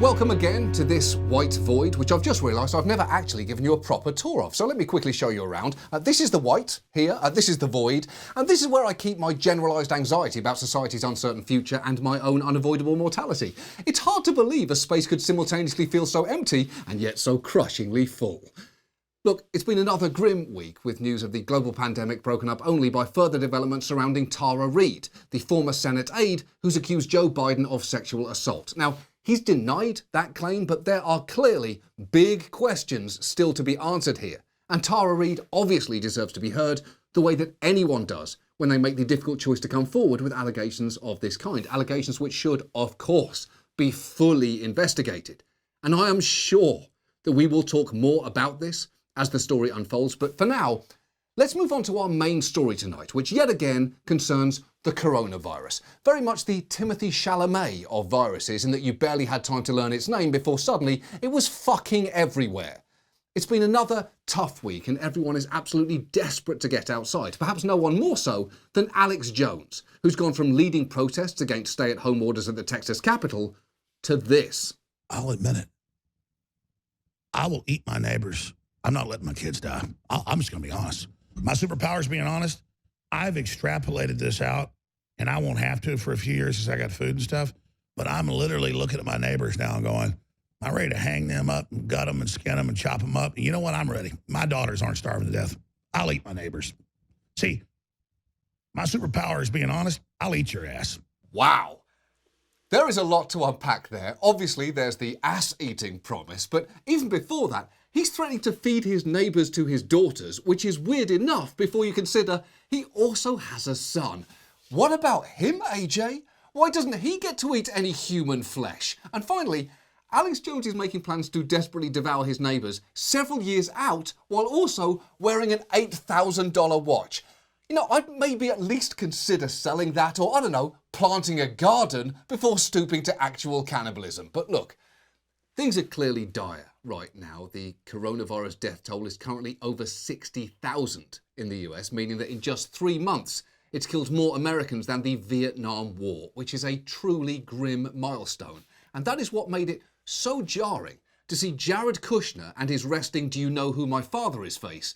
Welcome again to this white void, which I've just realised I've never actually given you a proper tour of. So let me quickly show you around. This is the white here, this is the void, and this is where I keep my generalised anxiety about society's uncertain future and my own unavoidable mortality. It's hard to believe a space could simultaneously feel so empty and yet so crushingly full. Look, it's been another grim week with news of the global pandemic broken up only by further developments surrounding Tara Reade, the former Senate aide who's accused Joe Biden of sexual assault. Now, he's denied that claim, but there are clearly big questions still to be answered here. And Tara Reade obviously deserves to be heard the way that anyone does when they make the difficult choice to come forward with allegations of this kind. Allegations which should, of course, be fully investigated. And I am sure that we will talk more about this as the story unfolds. But for now, let's move on to our main story tonight, which yet again concerns the coronavirus. Very much the Timothy Chalamet of viruses, in that you barely had time to learn its name before suddenly it was fucking everywhere. It's been another tough week and everyone is absolutely desperate to get outside. Perhaps no one more so than Alex Jones, who's gone from leading protests against stay-at-home orders at the Texas Capitol to this. I'll admit it. I will eat my neighbors. I'm not letting my kids die. I'm just going to be honest. My superpower is being honest. I've extrapolated this out, and I won't have to for a few years since I got food and stuff, but I'm literally looking at my neighbors now and going, I'm ready to hang them up and gut them and skin them and chop them up. And you know what? I'm ready. My daughters aren't starving to death. I'll eat my neighbors. See, my superpower is being honest. I'll eat your ass. Wow. There is a lot to unpack there. Obviously, there's the ass-eating promise, but even before that, he's threatening to feed his neighbours to his daughters, which is weird enough before you consider he also has a son. What about him, AJ? Why doesn't he get to eat any human flesh? And finally, Alex Jones is making plans to desperately devour his neighbours several years out while also wearing an $8,000 watch. You know, I'd maybe at least consider selling that or, I don't know, planting a garden before stooping to actual cannibalism. But look, things are clearly dire right now. The coronavirus death toll is currently over 60,000 in the US, meaning that in just 3 months, it's killed more Americans than the Vietnam War, which is a truly grim milestone. And that is what made it so jarring to see Jared Kushner and his resting "Do you know who my father is" face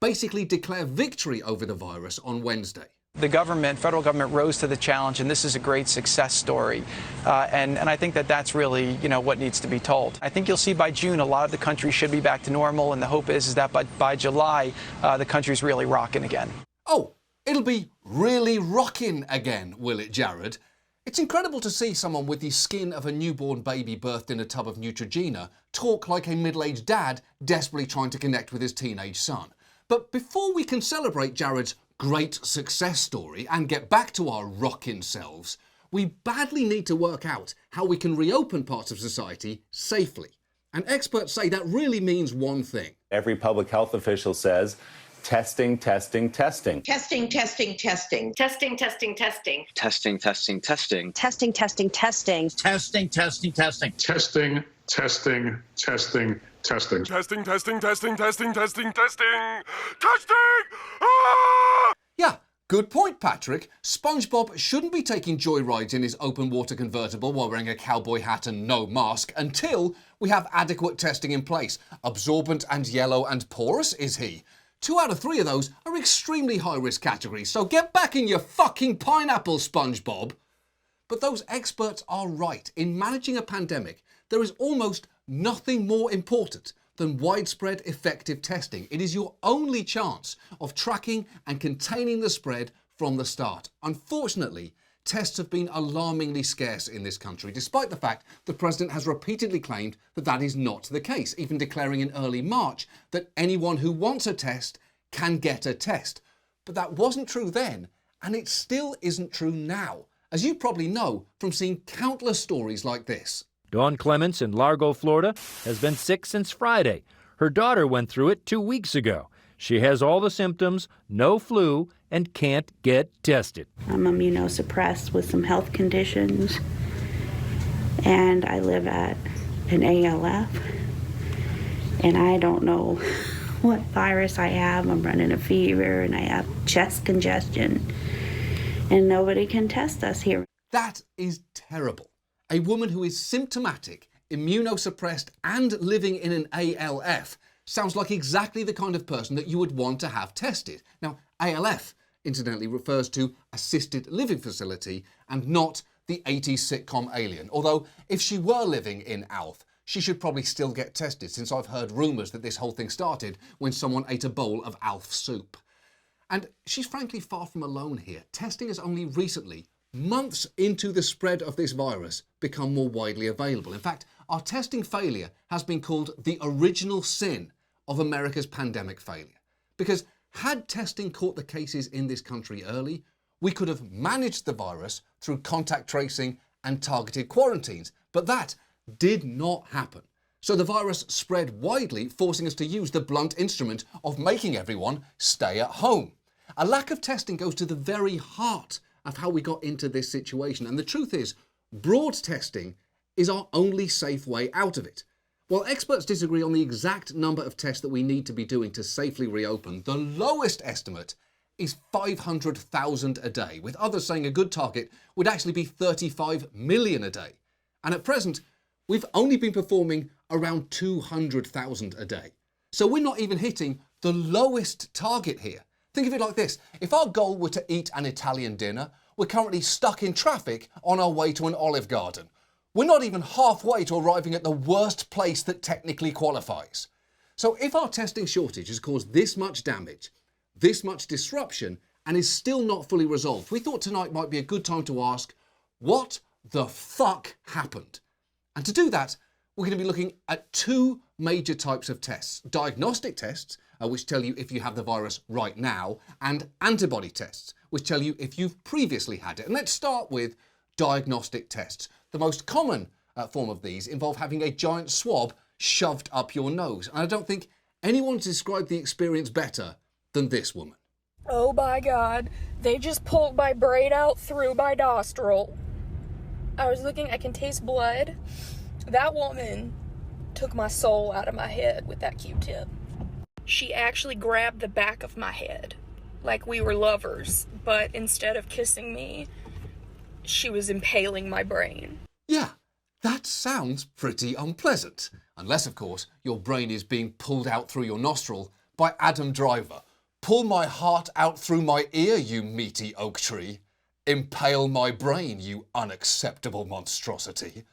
basically declare victory over the virus on Wednesday. The government, federal government, rose to the challenge, and this is a great success story. And I think that that's really, what needs to be told. I think you'll see by June a lot of the country should be back to normal, and the hope is that by July, the country's really rocking again. Oh, it'll be really rocking again, will it, Jared? It's incredible to see someone with the skin of a newborn baby birthed in a tub of Neutrogena talk like a middle-aged dad desperately trying to connect with his teenage son. But before we can celebrate Jared's great success story and get back to our rockin' selves, we badly need to work out how we can reopen parts of society safely. And experts say that really means one thing. Every public health official says, testing, testing, testing. Testing, testing, testing. Testing, testing, testing. Testing, testing, testing. Testing, testing, testing. Testing, testing, testing. Testing, testing, testing, testing. Testing, testing, testing, testing, testing, testing. Testing! Ah! Yeah, good point, Patrick. SpongeBob shouldn't be taking joyrides in his open water convertible while wearing a cowboy hat and no mask until we have adequate testing in place. Absorbent and yellow and porous, is he? 2 out of 3 of those are extremely high-risk categories, so get back in your fucking pineapple, SpongeBob. But those experts are right. In managing a pandemic, there is almost nothing more important than widespread effective testing. It is your only chance of tracking and containing the spread from the start. Unfortunately, tests have been alarmingly scarce in this country, despite the fact the president has repeatedly claimed that that is not the case, even declaring in early March that anyone who wants a test can get a test. But that wasn't true then, and it still isn't true now, as you probably know from seeing countless stories like this. Dawn Clements in Largo, Florida, has been sick since Friday. Her daughter went through it 2 weeks ago. She has all the symptoms, no flu, and can't get tested. I'm immunosuppressed with some health conditions, and I live at an ALF, and I don't know what virus I have. I'm running a fever, and I have chest congestion, and nobody can test us here. That is terrible. A woman who is symptomatic immunosuppressed, and living in an ALF sounds like exactly the kind of person that you would want to have tested. Now, ALF, incidentally, refers to assisted living facility and not the 80s sitcom Alien. Although, if she were living in ALF, she should probably still get tested, since I've heard rumours that this whole thing started when someone ate a bowl of ALF soup. And she's frankly far from alone here. Testing has only recently, months into the spread of this virus, become more widely available. In fact, our testing failure has been called the original sin of America's pandemic failure. Because had testing caught the cases in this country early, we could have managed the virus through contact tracing and targeted quarantines. But that did not happen. So the virus spread widely, forcing us to use the blunt instrument of making everyone stay at home. A lack of testing goes to the very heart of how we got into this situation. And the truth is, broad testing is our only safe way out of it. While experts disagree on the exact number of tests that we need to be doing to safely reopen, the lowest estimate is 500,000 a day, with others saying a good target would actually be 35 million a day. And at present, we've only been performing around 200,000 a day. So we're not even hitting the lowest target here. Think of it like this. If our goal were to eat an Italian dinner, we're currently stuck in traffic on our way to an Olive Garden. We're not even halfway to arriving at the worst place that technically qualifies. So if our testing shortage has caused this much damage, this much disruption, and is still not fully resolved, we thought tonight might be a good time to ask, what the fuck happened? And to do that, we're going to be looking at two major types of tests. Diagnostic tests, which tell you if you have the virus right now, and antibody tests, which tell you if you've previously had it. And let's start with diagnostic tests. The most common form of these involve having a giant swab shoved up your nose. And I don't think anyone's described the experience better than this woman. Oh my God, they just pulled my brain out through my nostril. I was looking, I can taste blood. That woman took my soul out of my head with that Q-tip. She actually grabbed the back of my head like we were lovers, but instead of kissing me, she was impaling my brain. Yeah, that sounds pretty unpleasant. Unless, of course, your brain is being pulled out through your nostril by Adam Driver. Pull my heart out through my ear, you meaty oak tree. Impale my brain, you unacceptable monstrosity.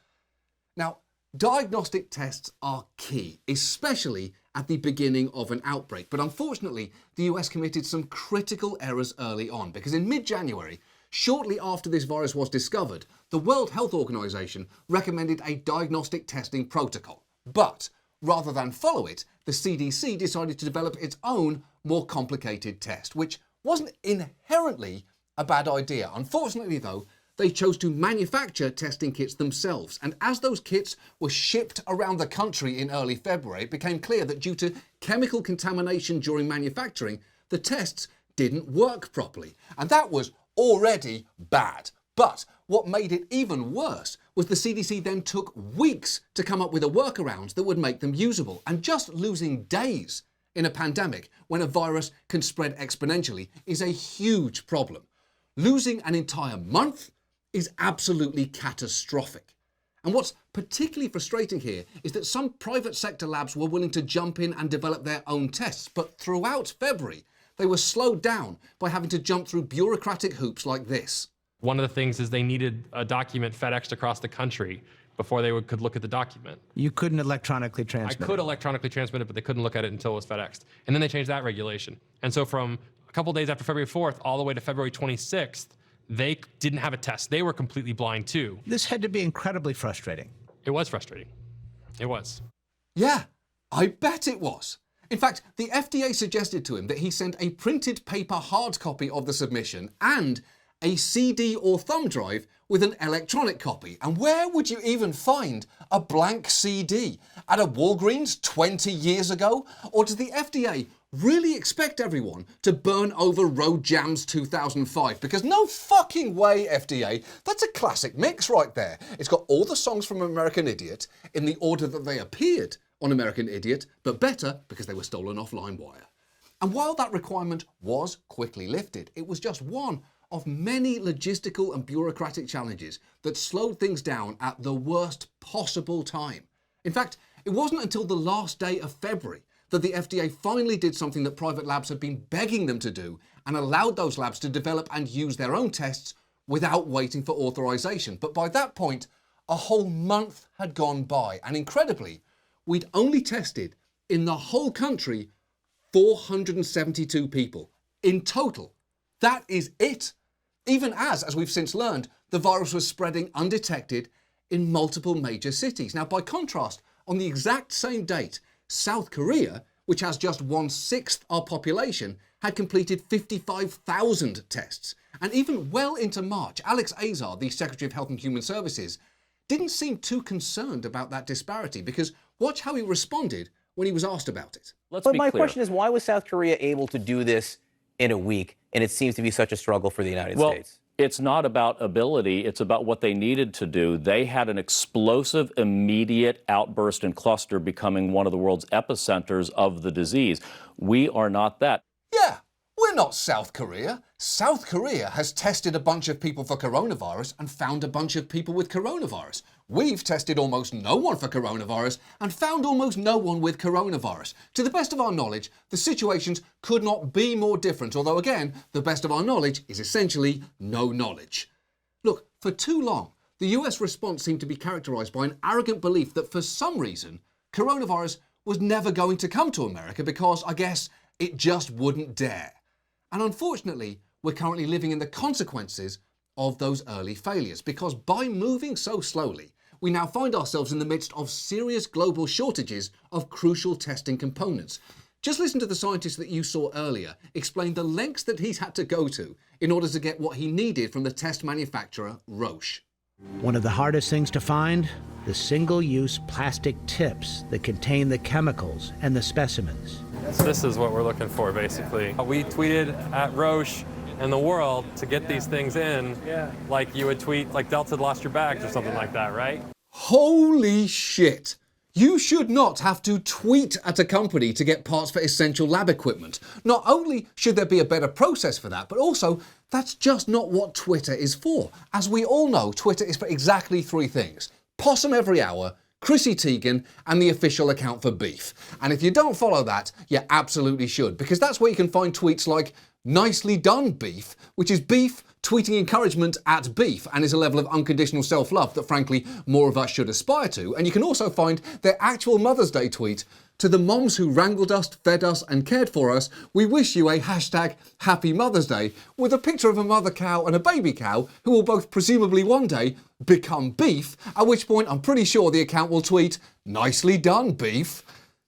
Now, diagnostic tests are key, especially at the beginning of an outbreak. But unfortunately, the US committed some critical errors early on, because in mid-January, shortly after this virus was discovered, the World Health Organization recommended a diagnostic testing protocol. But rather than follow it, the CDC decided to develop its own, more complicated test, which wasn't inherently a bad idea. Unfortunately, though, they chose to manufacture testing kits themselves. And as those kits were shipped around the country in early February, it became clear that due to chemical contamination during manufacturing, the tests didn't work properly. And that was already bad. But what made it even worse was the CDC then took weeks to come up with a workaround that would make them usable. And just losing days in a pandemic when a virus can spread exponentially is a huge problem. Losing an entire month is absolutely catastrophic. And what's particularly frustrating here is that some private sector labs were willing to jump in and develop their own tests, but throughout February, they were slowed down by having to jump through bureaucratic hoops like this. One of the things is they needed a document FedExed across the country before they could look at the document. You couldn't electronically transmit I could electronically transmit it, but they couldn't look at it until it was FedExed. And then they changed that regulation. And so from a couple days after February 4th all the way to February 26th, they didn't have a test. They were completely blind too. This had to be incredibly frustrating. It was frustrating. It was. Yeah, I bet it was. In fact, the FDA suggested to him that he send a printed paper hard copy of the submission and a CD or thumb drive with an electronic copy. And where would you even find a blank CD? At a Walgreens 20 years ago? Or does the FDA really expect everyone to burn over Road Jams 2005? Because no fucking way, FDA. That's a classic mix right there. It's got all the songs from American Idiot in the order that they appeared on American Idiot, but better because they were stolen off LimeWire. And while that requirement was quickly lifted, it was just one of many logistical and bureaucratic challenges that slowed things down at the worst possible time. In fact, it wasn't until the last day of February that the FDA finally did something that private labs had been begging them to do and allowed those labs to develop and use their own tests without waiting for authorization. But by that point, a whole month had gone by, and incredibly, we'd only tested in the whole country 472 people in total. That is it. Even as we've since learned, the virus was spreading undetected in multiple major cities. Now, by contrast, on the exact same date, South Korea, which has just 1/6 our population, had completed 55,000 tests. And even well into March, Alex Azar, the Secretary of Health and Human Services, didn't seem too concerned about that disparity, because watch how he responded when he was asked about it. But my question is, why was South Korea able to do this in a week, and it seems to be such a struggle for the United States? It's not about ability. It's about what they needed to do. They had an explosive, immediate outburst and cluster, becoming one of the world's epicenters of the disease. We are not that. Yeah, we're not South Korea. South Korea has tested a bunch of people for coronavirus and found a bunch of people with coronavirus. We've tested almost no one for coronavirus and found almost no one with coronavirus. To the best of our knowledge, the situations could not be more different, although again, the best of our knowledge is essentially no knowledge. Look, for too long, the US response seemed to be characterized by an arrogant belief that for some reason, coronavirus was never going to come to America because, I guess, it just wouldn't dare. And unfortunately, we're currently living in the consequences of those early failures, because by moving so slowly, we now find ourselves in the midst of serious global shortages of crucial testing components. Just listen to the scientist that you saw earlier explain the lengths that he's had to go to in order to get what he needed from the test manufacturer, Roche. One of the hardest things to find, the single-use plastic tips that contain the chemicals and the specimens. This is what we're looking for, basically. We tweeted at Roche and the world to get these things in, like you would tweet, like Delta lost your bags or something like that, right? Holy shit! You should not have to tweet at a company to get parts for essential lab equipment. Not only should there be a better process for that, but also that's just not what Twitter is for. As we all know, Twitter is for exactly three things: Possum Every Hour, Chrissy Teigen, and the official account for beef. And if you don't follow that, you absolutely should, because that's where you can find tweets like "Nicely done, beef," which is beef tweeting encouragement at beef and is a level of unconditional self-love that frankly more of us should aspire to. And you can also find their actual Mother's Day tweet: "To the moms who wrangled us, fed us and cared for us, we wish you a #Happy Mother's Day," with a picture of a mother cow and a baby cow who will both presumably one day become beef, at which point I'm pretty sure the account will tweet "Nicely done, beef."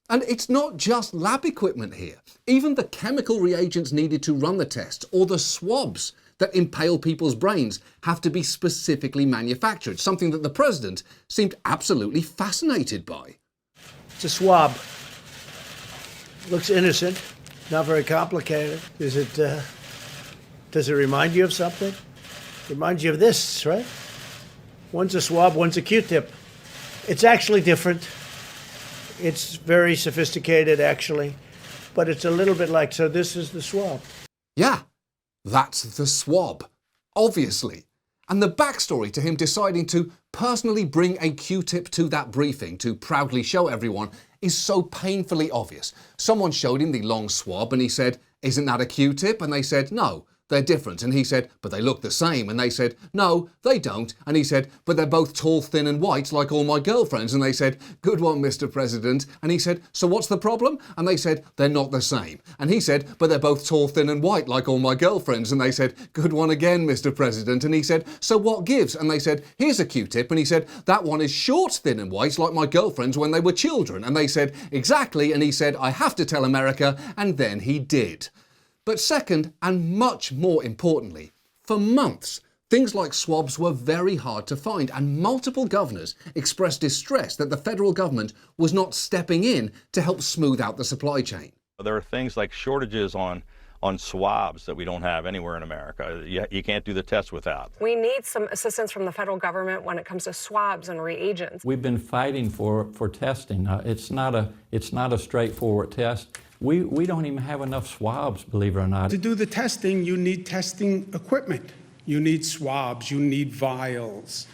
And it's not just lab equipment here. Even the chemical reagents needed to run the tests, or the swabs that impale people's brains, have to be specifically manufactured, something that the president seemed absolutely fascinated by. It's a swab. Looks innocent, not very complicated. Does it remind you of something? It reminds you of this, right? One's a swab, one's a Q-tip. It's actually different. It's very sophisticated, actually, but it's a little bit like, so this is the swab. Yeah, that's the swab, obviously. And the backstory to him deciding to personally bring a Q-tip to that briefing to proudly show everyone is so painfully obvious. Someone showed him the long swab and he said, "Isn't that a Q-tip?" And they said, "No, they're different." And he said, "But they look the same." And they said, "No, they don't." And he said, "But they're both tall, thin and white like all my girlfriends." And they said, "Good one, Mr. President." And he said, "So what's the problem?" And they said, "They're not the same." And he said, "But they're both tall, thin and white like all my girlfriends." And they said, "Good one again, Mr. President." And he said, "So what gives?" And they said, "Here's a Q-tip." And he said, "That one is short, thin and white like my girlfriends when they were children." And they said, "Exactly." And he said, "I have to tell America." And then he did. But second, and much more importantly, for months, things like swabs were very hard to find, and multiple governors expressed distress that the federal government was not stepping in to help smooth out the supply chain. There are things like shortages on swabs that we don't have anywhere in America. You can't do the test without. We need some assistance from the federal government when it comes to swabs and reagents. We've been fighting for testing. It's not a straightforward test. We don't even have enough swabs, believe it or not. To do the testing, you need testing equipment. You need swabs, you need vials.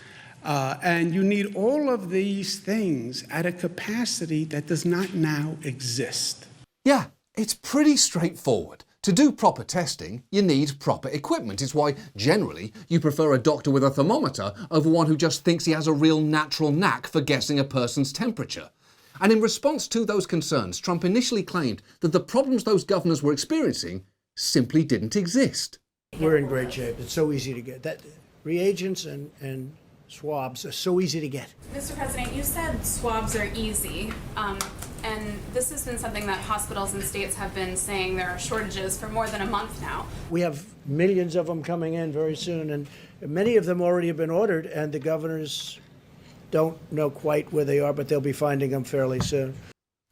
And you need all of these things at a capacity that does not now exist. Yeah, it's pretty straightforward. To do proper testing, you need proper equipment. It's why, generally, you prefer a doctor with a thermometer over one who just thinks he has a real natural knack for guessing a person's temperature. And in response to those concerns, Trump initially claimed that the problems those governors were experiencing simply didn't exist. We're in great shape. It's so easy to get. That reagents and swabs are so easy to get. Mr. President, you said swabs are easy, and this has been something that hospitals and states have been saying there are shortages for more than a month now. We have millions of them coming in very soon, and many of them already have been ordered, and the governors don't know quite where they are, but they'll be finding them fairly soon.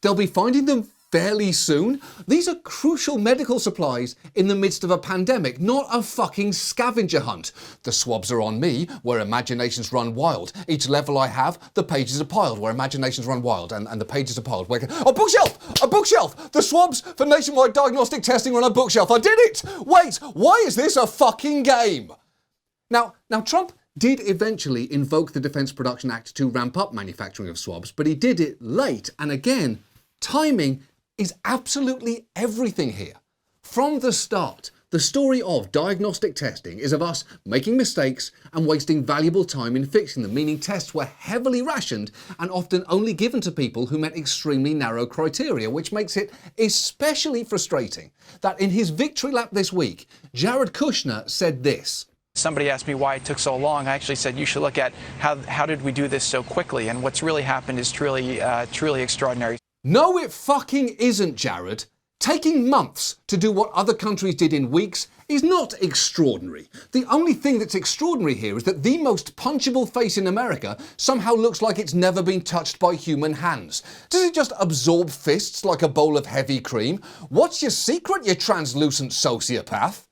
They'll be finding them fairly soon? These are crucial medical supplies in the midst of a pandemic, not a fucking scavenger hunt. The swabs are on me, where imaginations run wild. Each level I have, the pages are piled, where imaginations run wild, and the pages are piled. A bookshelf! A bookshelf! The swabs for nationwide diagnostic testing are on a bookshelf. I did it! Wait, why is this a fucking game? Now Trump did eventually invoke the Defense Production Act to ramp up manufacturing of swabs, but he did it late, and again, timing is absolutely everything here. From the start, the story of diagnostic testing is of us making mistakes and wasting valuable time in fixing them, meaning tests were heavily rationed and often only given to people who met extremely narrow criteria, which makes it especially frustrating that in his victory lap this week, Jared Kushner said this. Somebody asked me why it took so long. I actually said you should look at how did we do this so quickly, and what's really happened is truly extraordinary. No, it fucking isn't, Jared. Taking months to do what other countries did in weeks is not extraordinary. The only thing that's extraordinary here is that the most punchable face in America somehow looks like it's never been touched by human hands. Does it just absorb fists like a bowl of heavy cream? What's your secret, you translucent sociopath?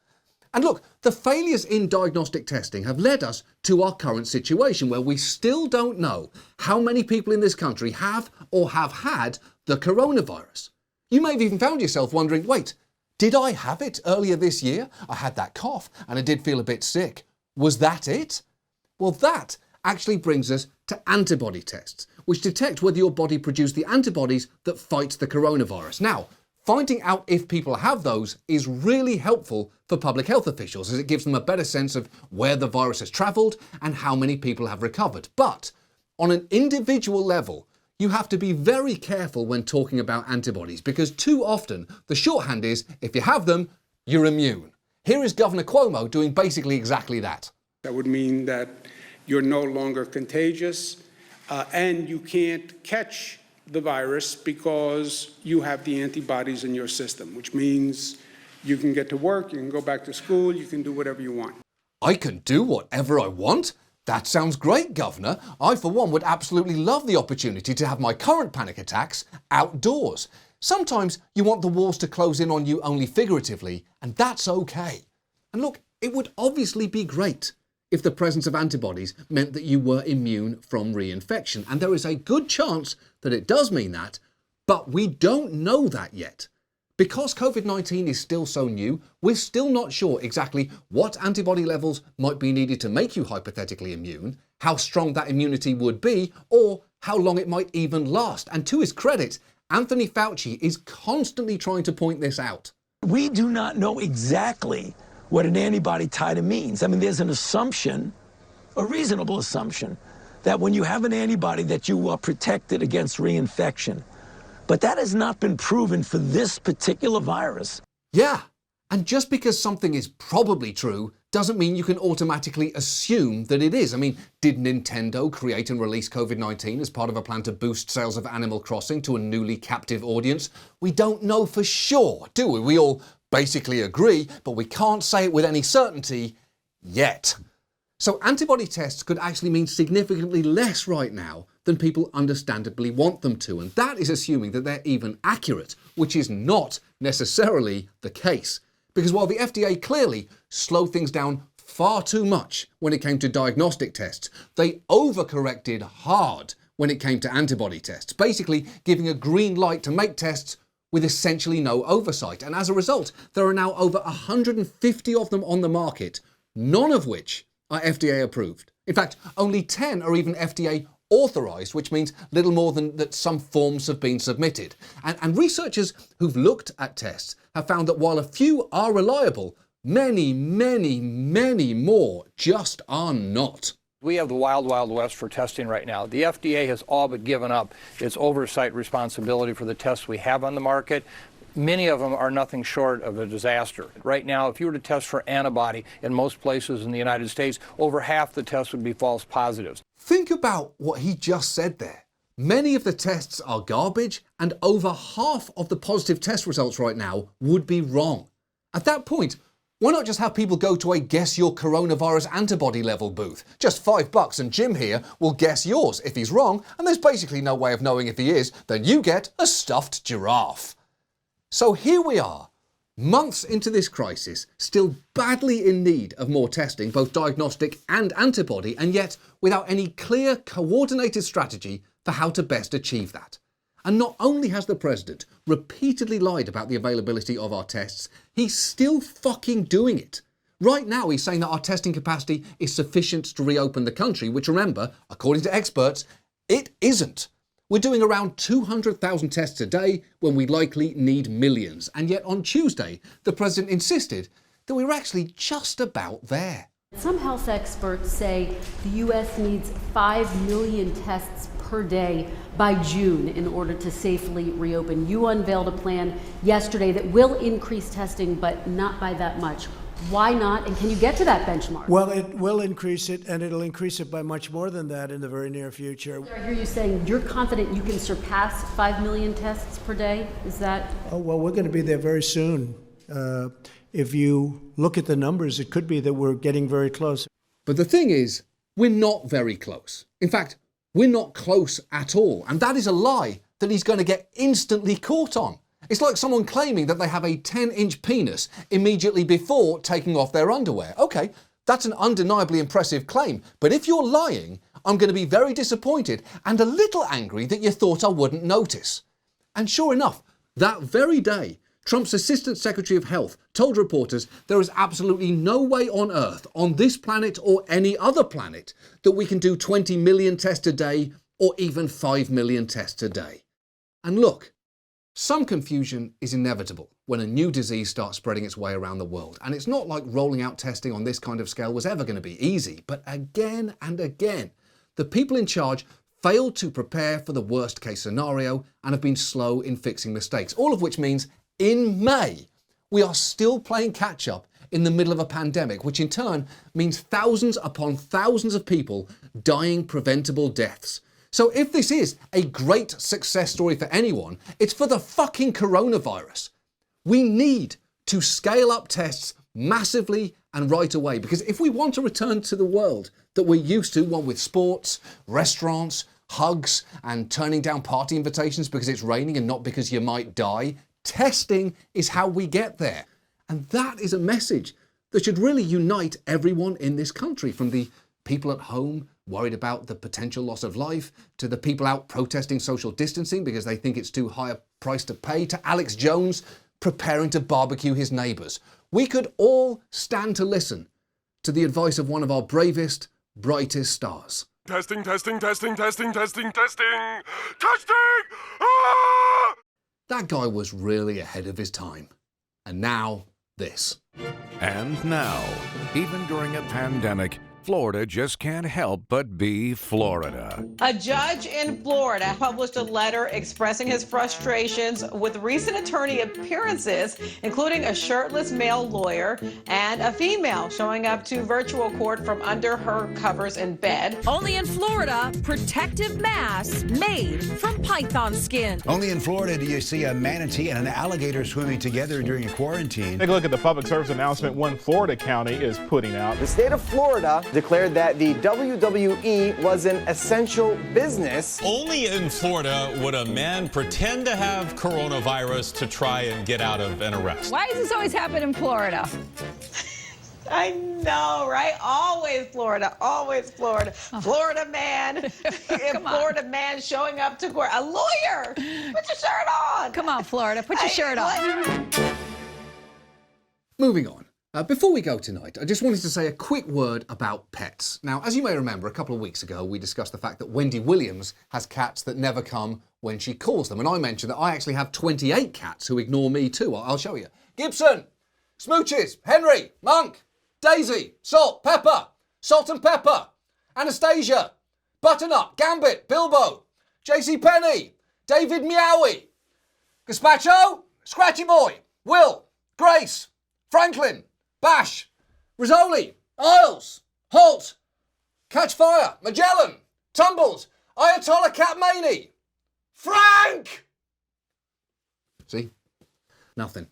And look, the failures in diagnostic testing have led us to our current situation where we still don't know how many people in this country have or have had the coronavirus. You may have even found yourself wondering, wait, did I have it earlier this year? I had that cough and I did feel a bit sick. Was that it? Well, that actually brings us to antibody tests, which detect whether your body produced the antibodies that fight the coronavirus. Now, finding out if people have those is really helpful for public health officials as it gives them a better sense of where the virus has travelled and how many people have recovered. But on an individual level, you have to be very careful when talking about antibodies because too often the shorthand is, if you have them, you're immune. Here is Governor Cuomo doing basically exactly that. That would mean that you're no longer contagious and you can't catch the virus because you have the antibodies in your system, which means you can get to work, you can go back to school, you can do whatever you want. I can do whatever I want? That sounds great, Governor. I, for one, would absolutely love the opportunity to have my current panic attacks outdoors. Sometimes you want the walls to close in on you only figuratively, and that's okay. And look, it would obviously be great if the presence of antibodies meant that you were immune from reinfection. And there is a good chance that it does mean that, but we don't know that yet. Because COVID-19 is still so new, we're still not sure exactly what antibody levels might be needed to make you hypothetically immune, how strong that immunity would be, or how long it might even last. And to his credit, Anthony Fauci is constantly trying to point this out. We do not know exactly what an antibody titer means. I mean, there's an assumption, a reasonable assumption, that when you have an antibody that you are protected against reinfection. But that has not been proven for this particular virus. Yeah, and just because something is probably true doesn't mean you can automatically assume that it is. I mean, did Nintendo create and release COVID-19 as part of a plan to boost sales of Animal Crossing to a newly captive audience? We don't know for sure, do we? We all basically agree, but we can't say it with any certainty yet. So antibody tests could actually mean significantly less right now than people understandably want them to. And that is assuming that they're even accurate, which is not necessarily the case. Because while the FDA clearly slowed things down far too much when it came to diagnostic tests, they overcorrected hard when it came to antibody tests, basically giving a green light to make tests with essentially no oversight. And as a result, there are now over 150 of them on the market, none of which are FDA approved. In fact, only 10 are even FDA authorised, which means little more than that some forms have been submitted. And researchers who've looked at tests have found that while a few are reliable, many, many, many more just are not. We have the wild, wild west for testing right now. The FDA has all but given up its oversight responsibility for the tests we have on the market. Many of them are nothing short of a disaster. Right now, if you were to test for antibody in most places in the United States, over half the tests would be false positives. Think about what he just said there. Many of the tests are garbage, and over half of the positive test results right now would be wrong. At that point, why not just have people go to a guess your coronavirus antibody level booth? Just $5 and Jim here will guess yours. If he's wrong, and there's basically no way of knowing if he is, then you get a stuffed giraffe. So here we are, months into this crisis, still badly in need of more testing, both diagnostic and antibody, and yet without any clear, coordinated strategy for how to best achieve that. And not only has the president repeatedly lied about the availability of our tests, he's still fucking doing it. Right now he's saying that our testing capacity is sufficient to reopen the country, which, remember, according to experts, it isn't. We're doing around 200,000 tests a day when we likely need millions. And yet on Tuesday, the president insisted that we were actually just about there. Some health experts say the U.S. needs 5 million tests per day by June in order to safely reopen. You unveiled a plan yesterday that will increase testing, but not by that much. Why not? And can you get to that benchmark? Well, it will increase it, and it'll increase it by much more than that in the very near future. I hear you saying you're confident you can surpass 5 million tests per day. Is that? Oh, well, we're going to be there very soon. If you look at the numbers, it could be that we're getting very close. But the thing is, we're not very close. In fact, we're not close at all. And that is a lie that he's going to get instantly caught on. It's like someone claiming that they have a 10-inch penis immediately before taking off their underwear. Okay, that's an undeniably impressive claim. But if you're lying, I'm going to be very disappointed and a little angry that you thought I wouldn't notice. And sure enough, that very day, Trump's Assistant Secretary of Health told reporters there is absolutely no way on earth, on this planet or any other planet, that we can do 20 million tests a day or even 5 million tests a day. And look, some confusion is inevitable when a new disease starts spreading its way around the world. And it's not like rolling out testing on this kind of scale was ever going to be easy. But again and again, the people in charge failed to prepare for the worst case scenario and have been slow in fixing mistakes. All of which means in May, we are still playing catch up in the middle of a pandemic, which in turn means thousands upon thousands of people dying preventable deaths. So if this is a great success story for anyone, it's for the fucking coronavirus. We need to scale up tests massively and right away, because if we want to return to the world that we're used to, one with sports, restaurants, hugs, and turning down party invitations because it's raining and not because you might die, testing is how we get there. And that is a message that should really unite everyone in this country, from the people at home worried about the potential loss of life, to the people out protesting social distancing because they think it's too high a price to pay, to Alex Jones preparing to barbecue his neighbours. We could all stand to listen to the advice of one of our bravest, brightest stars. Testing, testing, testing, testing, testing, testing, testing! Ah! That guy was really ahead of his time. And now, this. And now, even during a pandemic, Florida just can't help but be Florida. A judge in Florida published a letter expressing his frustrations with recent attorney appearances, including a shirtless male lawyer and a female showing up to virtual court from under her covers in bed. Only in Florida, protective masks made from python skin. Only in Florida do you see a manatee and an alligator swimming together during a quarantine. Take a look at the public service announcement one Florida county is putting out. The state of Florida declared that the WWE was an essential business. Only in Florida would a man pretend to have coronavirus to try and get out of an arrest. Why does this always happen in Florida? I know, right? Always Florida, always Florida. Florida man, Florida man showing up to court. A lawyer, put your shirt on. Come on, Florida, put your shirt on. Moving on. Before we go tonight, I just wanted to say a quick word about pets. Now, as you may remember, a couple of weeks ago, we discussed the fact that Wendy Williams has cats that never come when she calls them. And I mentioned that I actually have 28 cats who ignore me too. I'll show you. Gibson, Smooches, Henry, Monk, Daisy, Salt, Pepper, Salt and Pepper, Anastasia, Butternut, Gambit, Bilbo, JC Penny, David Meowie, Gazpacho, Scratchy Boy, Will, Grace, Franklin, Bash, Rizzoli, Isles, Holt, Catchfire, Magellan, Tumbles, Ayatollah Katmani, Frank! See? Nothing.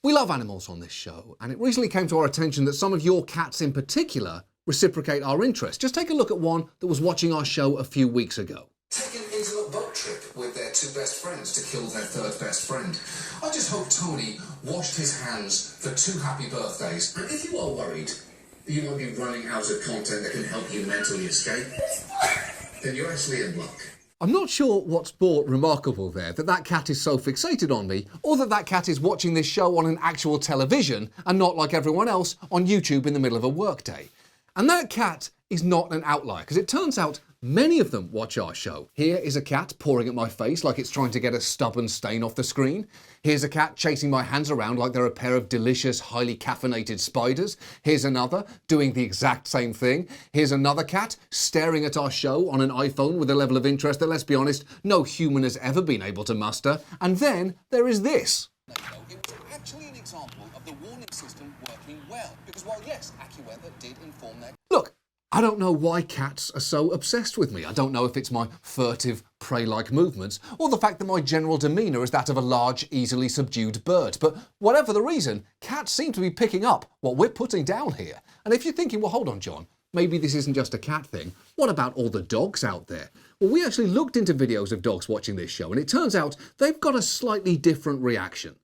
We love animals on this show, and it recently came to our attention that some of your cats in particular reciprocate our interest. Just take a look at one that was watching our show a few weeks ago. Take an intimate boat trip with their two best friends to kill their third best friend. I just hope Tony washed his hands for 2 happy birthdays. And if you are worried that you might be running out of content that can help you mentally escape, then you're actually in luck. I'm not sure what's more remarkable there, that cat is so fixated on me, or that cat is watching this show on an actual television and not like everyone else on YouTube in the middle of a workday. And that cat is not an outlier, because it turns out many of them watch our show. Here is a cat pouring at my face like it's trying to get a stubborn stain off the screen. Here's a cat chasing my hands around like they're a pair of delicious, highly caffeinated spiders. Here's another doing the exact same thing. Here's another cat staring at our show on an iPhone with a level of interest that, let's be honest, no human has ever been able to muster. And then there is this. It was actually an example of the warning system working well. Because while yes, AccuWeather did inform their... Look, I don't know why cats are so obsessed with me. I don't know if it's my furtive, prey-like movements, or the fact that my general demeanour is that of a large, easily subdued bird. But whatever the reason, cats seem to be picking up what we're putting down here. And if you're thinking, well, hold on, John, maybe this isn't just a cat thing. What about all the dogs out there? Well, we actually looked into videos of dogs watching this show, and it turns out they've got a slightly different reaction.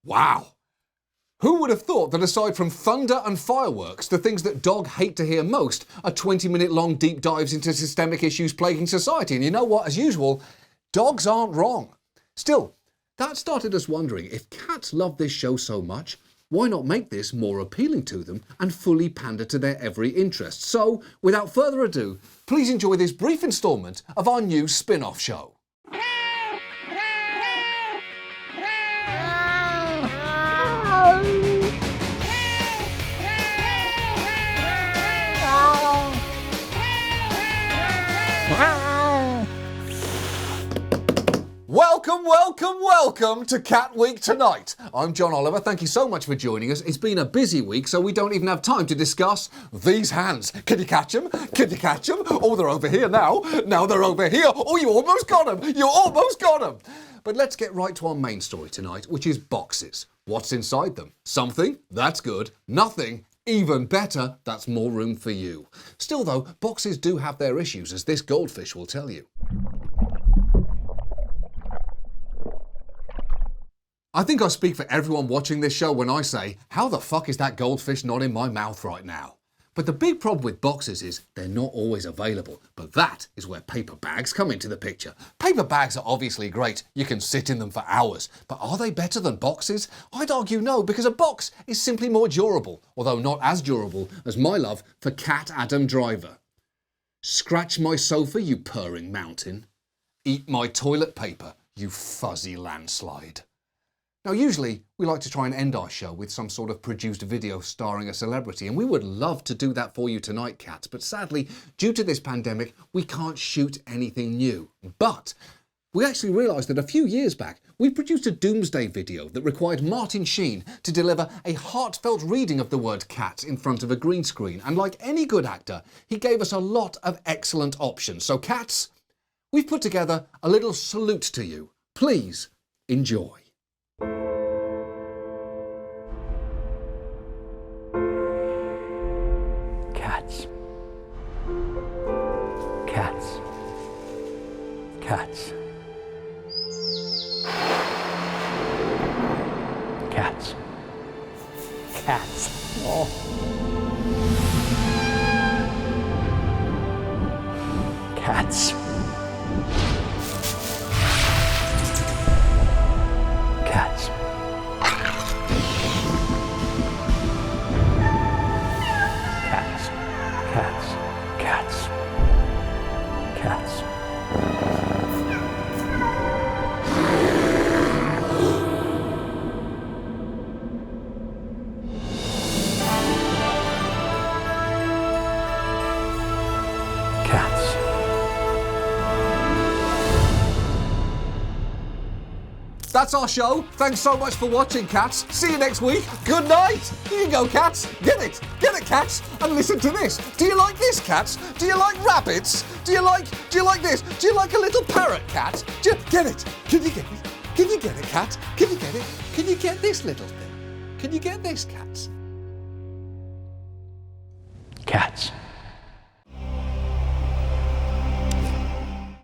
Wow! Who would have thought that aside from thunder and fireworks, the things that dogs hate to hear most are 20-minute long deep dives into systemic issues plaguing society? And you know what? As usual, dogs aren't wrong. Still, that started us wondering, if cats love this show so much, why not make this more appealing to them and fully pander to their every interest? So, without further ado, please enjoy this brief instalment of our new spin-off show. Welcome, welcome, welcome to Cat Week Tonight. I'm John Oliver. Thank you so much for joining us. It's been a busy week, so we don't even have time to discuss these hands. Can you catch them? Can you catch them? Oh, they're over here now. Now they're over here. Oh, you almost got them. You almost got them. But let's get right to our main story tonight, which is boxes. What's inside them? Something? That's good. Nothing? Even better. That's more room for you. Still though, boxes do have their issues, as this goldfish will tell you. I think I speak for everyone watching this show when I say, how the fuck is that goldfish not in my mouth right now? But the big problem with boxes is they're not always available. But that is where paper bags come into the picture. Paper bags are obviously great. You can sit in them for hours. But are they better than boxes? I'd argue no, because a box is simply more durable, although not as durable as my love for Cat Adam Driver. Scratch my sofa, you purring mountain. Eat my toilet paper, you fuzzy landslide. Now, usually we like to try and end our show with some sort of produced video starring a celebrity, and we would love to do that for you tonight, cats, but sadly, due to this pandemic, we can't shoot anything new. But we actually realised that a few years back, we produced a doomsday video that required Martin Sheen to deliver a heartfelt reading of the word cat in front of a green screen, and like any good actor, he gave us a lot of excellent options. So cats, we've put together a little salute to you. Please enjoy. Cats. Cats. Cats. Cats. Cats. Oh. Cats. Cats. Cats. Cats. Cats. Cats. Cats. That's our show. Thanks so much for watching, cats. See you next week. Good night. Here you go, cats. Get it, cats. And listen to this. Do you like this, cats? Do you like rabbits? Do you like this? Do you like a little parrot, cat? Get it? Can you get it? Can you get it, cat? Can you get it? Can you get this little thing? Can you get this, cats? Cats.